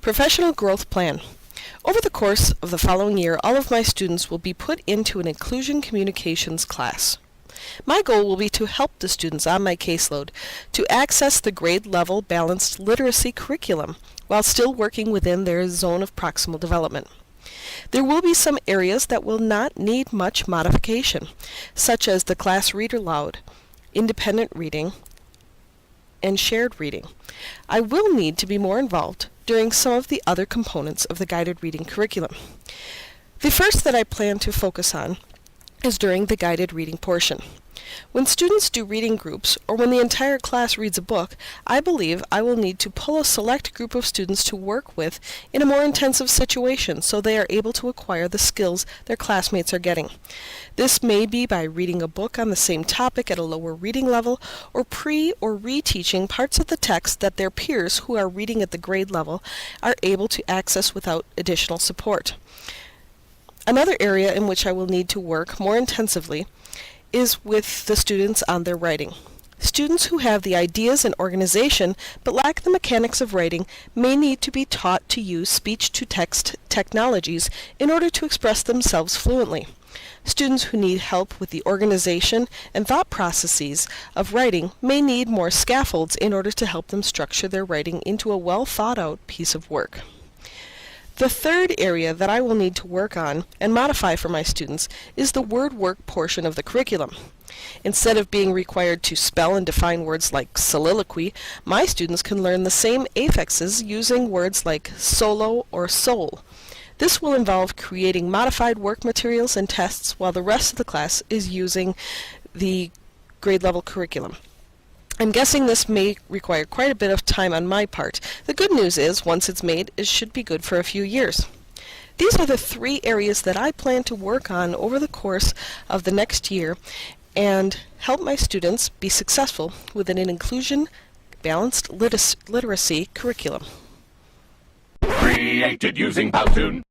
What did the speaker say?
Professional Growth Plan. Over the course of the following year, all of my students will be put into an inclusion communications class. My goal will be to help the students on my caseload to access the grade-level balanced literacy curriculum while still working within their zone of proximal development. There will be some areas that will not need much modification, such as the class read aloud, independent reading, and shared reading. I will need to be more involved during some of the other components of the guided reading curriculum. The first that I plan to focus on is during the guided reading portion. When students do reading groups, or when the entire class reads a book, I believe I will need to pull a select group of students to work with in a more intensive situation so they are able to acquire the skills their classmates are getting. This may be by reading a book on the same topic at a lower reading level, or or reteaching parts of the text that their peers who are reading at the grade level are able to access without additional support. Another area in which I will need to work more intensively is with the students on their writing. Students who have the ideas and organization but lack the mechanics of writing may need to be taught to use speech-to-text technologies in order to express themselves fluently. Students who need help with the organization and thought processes of writing may need more scaffolds in order to help them structure their writing into a well-thought-out piece of work. The third area that I will need to work on and modify for my students is the word work portion of the curriculum. Instead of being required to spell and define words like soliloquy, my students can learn the same affixes using words like solo or soul. This will involve creating modified work materials and tests while the rest of the class is using the grade level curriculum. I'm guessing this may require quite a bit of time on my part. The good news is, once it's made, it should be good for a few years. These are the three areas that I plan to work on over the course of the next year and help my students be successful within an inclusion balanced literacy curriculum. Created using Powtoon.